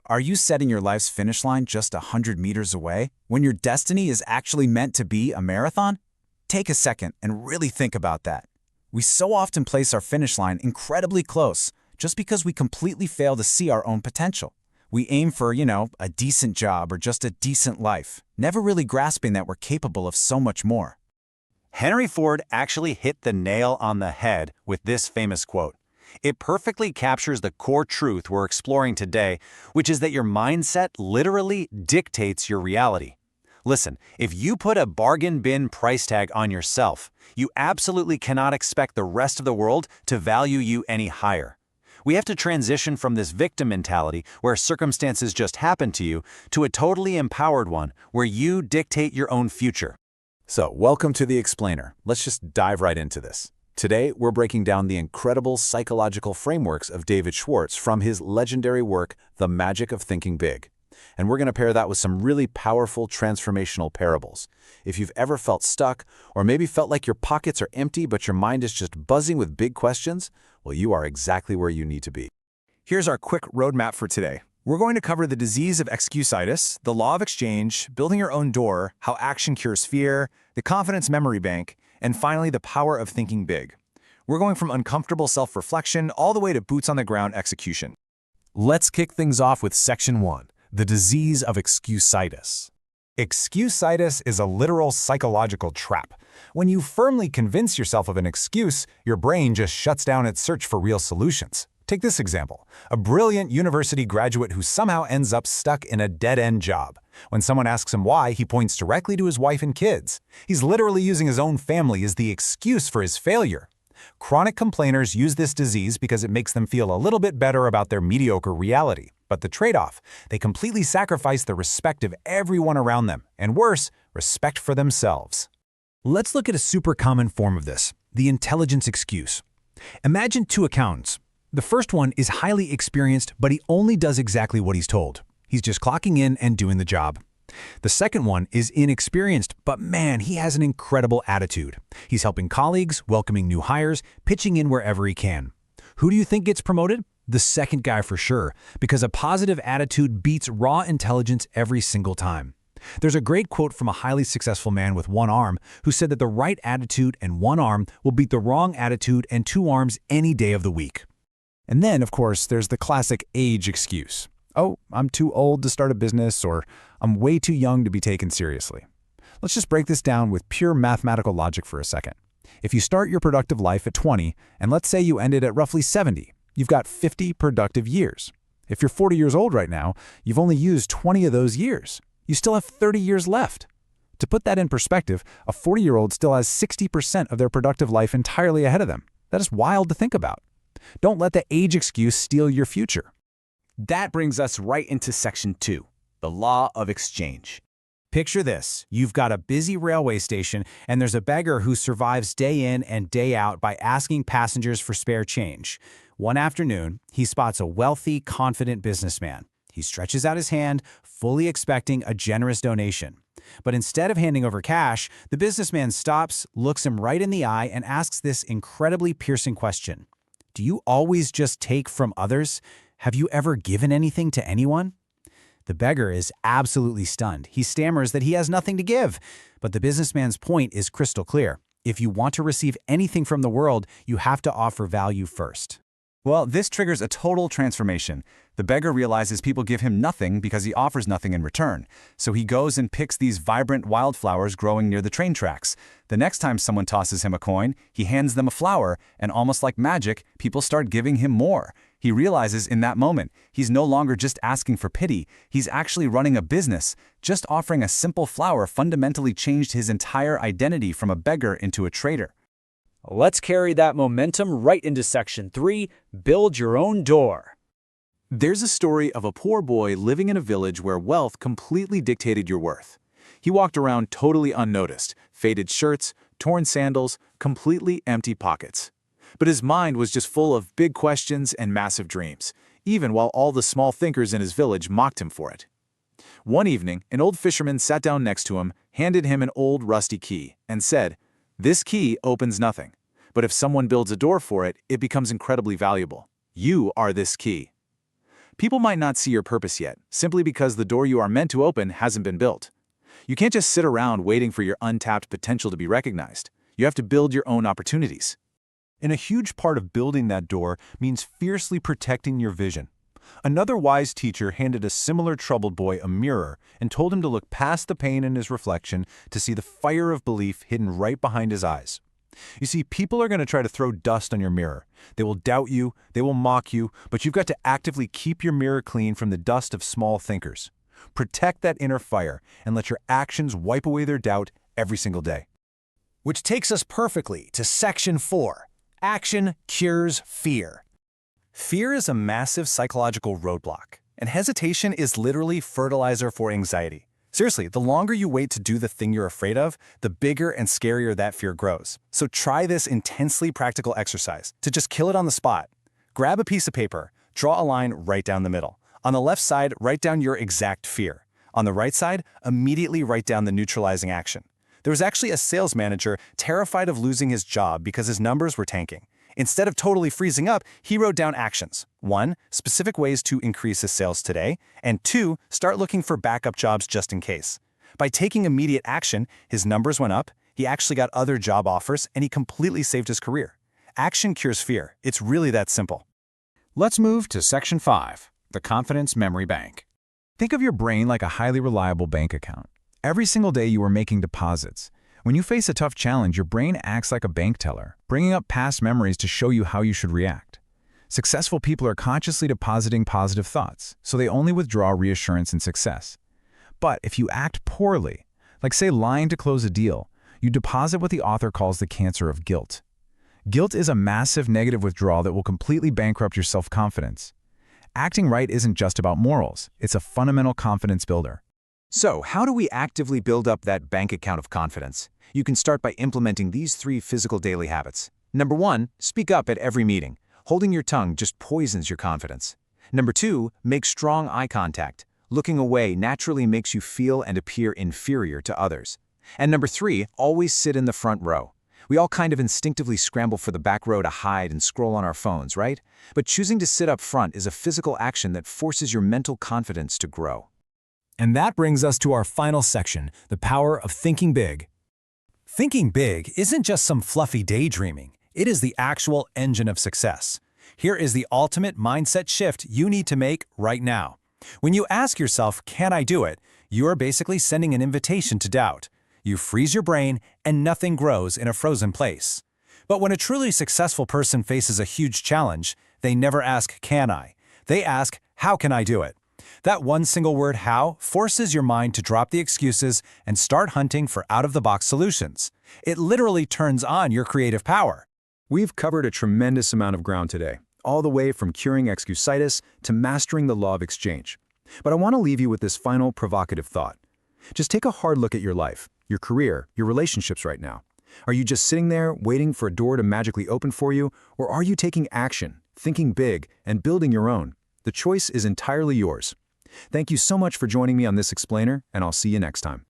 Are you setting your life's finish line just 100 meters away when your destiny is actually meant to be a marathon? Take a second and really think about that. We so often place our finish line incredibly close just because we completely fail to see our own potential. We aim for, a decent job or just a decent life, never really grasping that we're capable of so much more. Henry Ford actually hit the nail on the head with this famous quote. It perfectly captures the core truth we're exploring today, which is that your mindset literally dictates your reality. Listen, if you put a bargain bin price tag on yourself, you absolutely cannot expect the rest of the world to value you any higher. We have to transition from this victim mentality where circumstances just happen to you to a totally empowered one where you dictate your own future. So, welcome to The Explainer. Let's just dive right into this. Today, we're breaking down the incredible psychological frameworks of David Schwartz from his legendary work, The Magic of Thinking Big. And we're going to pair that with some really powerful transformational parables. If you've ever felt stuck, or maybe felt like your pockets are empty but your mind is just buzzing with big questions, well, you are exactly where you need to be. Here's our quick roadmap for today. We're going to cover the disease of excusitis, the law of exchange, building your own door, how action cures fear, the confidence memory bank, and finally, the power of thinking big. We're going from uncomfortable self-reflection all the way to boots-on-the-ground execution. Let's kick things off with Section 1, the disease of excusitis. Excusitis is a literal psychological trap. When you firmly convince yourself of an excuse, your brain just shuts down its search for real solutions. Take this example, a brilliant university graduate who somehow ends up stuck in a dead-end job. When someone asks him why, he points directly to his wife and kids. He's literally using his own family as the excuse for his failure. Chronic complainers use this disease because it makes them feel a little bit better about their mediocre reality. But the trade-off, they completely sacrifice the respect of everyone around them, and worse, respect for themselves. Let's look at a super common form of this, the intelligence excuse. Imagine two accountants. The first one is highly experienced, but he only does exactly what he's told. He's just clocking in and doing the job. The second one is inexperienced, but man, he has an incredible attitude. He's helping colleagues, welcoming new hires, pitching in wherever he can. Who do you think gets promoted? The second guy for sure, because a positive attitude beats raw intelligence every single time. There's a great quote from a highly successful man with one arm who said that the right attitude and one arm will beat the wrong attitude and two arms any day of the week. And then, of course, there's the classic age excuse. Oh, I'm too old to start a business, or I'm way too young to be taken seriously. Let's just break this down with pure mathematical logic for a second. If you start your productive life at 20, and let's say you end it at roughly 70, you've got 50 productive years. If you're 40 years old right now, you've only used 20 of those years. You still have 30 years left. To put that in perspective, a 40-year-old still has 60% of their productive life entirely ahead of them. That is wild to think about. Don't let the age excuse steal your future. That brings us right into Section 2, the law of exchange. Picture this. You've got a busy railway station, and there's a beggar who survives day in and day out by asking passengers for spare change. One afternoon, he spots a wealthy, confident businessman. He stretches out his hand, fully expecting a generous donation. But instead of handing over cash, the businessman stops, looks him right in the eye, and asks this incredibly piercing question. Do you always just take from others? Have you ever given anything to anyone? The beggar is absolutely stunned. He stammers that he has nothing to give. But the businessman's point is crystal clear. If you want to receive anything from the world, you have to offer value first. Well, this triggers a total transformation. The beggar realizes people give him nothing because he offers nothing in return. So he goes and picks these vibrant wildflowers growing near the train tracks. The next time someone tosses him a coin, he hands them a flower, and almost like magic, people start giving him more. He realizes in that moment, he's no longer just asking for pity, he's actually running a business. Just offering a simple flower fundamentally changed his entire identity from a beggar into a trader. Let's carry that momentum right into Section 3, build your own door. There's a story of a poor boy living in a village where wealth completely dictated your worth. He walked around totally unnoticed, faded shirts, torn sandals, completely empty pockets. But his mind was just full of big questions and massive dreams, even while all the small thinkers in his village mocked him for it. One evening, an old fisherman sat down next to him, handed him an old rusty key, and said, "This key opens nothing, but if someone builds a door for it, it becomes incredibly valuable. You are this key." People might not see your purpose yet, simply because the door you are meant to open hasn't been built. You can't just sit around waiting for your untapped potential to be recognized. You have to build your own opportunities. And a huge part of building that door means fiercely protecting your vision. Another wise teacher handed a similar troubled boy a mirror and told him to look past the pain in his reflection to see the fire of belief hidden right behind his eyes. You see, people are going to try to throw dust on your mirror. They will doubt you, they will mock you, but you've got to actively keep your mirror clean from the dust of small thinkers. Protect that inner fire and let your actions wipe away their doubt every single day. Which takes us perfectly to Section 4. Action cures fear. Fear is a massive psychological roadblock, and hesitation is literally fertilizer for anxiety. Seriously, the longer you wait to do the thing you're afraid of, the bigger and scarier that fear grows. So try this intensely practical exercise to just kill it on the spot. Grab a piece of paper, draw a line right down the middle. On the left side, write down your exact fear. On the right side, immediately write down the neutralizing action. There was actually a sales manager terrified of losing his job because his numbers were tanking. Instead of totally freezing up, he wrote down actions. 1. Specific ways to increase his sales today. And 2. Start looking for backup jobs just in case. By taking immediate action, his numbers went up, he actually got other job offers, and he completely saved his career. Action cures fear. It's really that simple. Let's move to Section 5, the Confidence Memory Bank. Think of your brain like a highly reliable bank account. Every single day you are making deposits. When you face a tough challenge, your brain acts like a bank teller, bringing up past memories to show you how you should react. Successful people are consciously depositing positive thoughts, so they only withdraw reassurance and success. But if you act poorly, like say lying to close a deal, you deposit what the author calls the cancer of guilt. Guilt is a massive negative withdrawal that will completely bankrupt your self-confidence. Acting right isn't just about morals, it's a fundamental confidence builder. So, how do we actively build up that bank account of confidence? You can start by implementing these 3 physical daily habits. Number 1, speak up at every meeting. Holding your tongue just poisons your confidence. Number 2, make strong eye contact. Looking away naturally makes you feel and appear inferior to others. And number 3, always sit in the front row. We all kind of instinctively scramble for the back row to hide and scroll on our phones, right? But choosing to sit up front is a physical action that forces your mental confidence to grow. And that brings us to our final section, the power of thinking big. Thinking big isn't just some fluffy daydreaming. It is the actual engine of success. Here is the ultimate mindset shift you need to make right now. When you ask yourself, can I do it? You are basically sending an invitation to doubt. You freeze your brain and nothing grows in a frozen place. But when a truly successful person faces a huge challenge, they never ask, can I? They ask, how can I do it? That one single word, how, forces your mind to drop the excuses and start hunting for out-of-the-box solutions. It literally turns on your creative power. We've covered a tremendous amount of ground today, all the way from curing excusitis to mastering the law of exchange. But I want to leave you with this final provocative thought. Just take a hard look at your life, your career, your relationships right now. Are you just sitting there waiting for a door to magically open for you, or are you taking action, thinking big, and building your own? The choice is entirely yours. Thank you so much for joining me on this explainer, and I'll see you next time.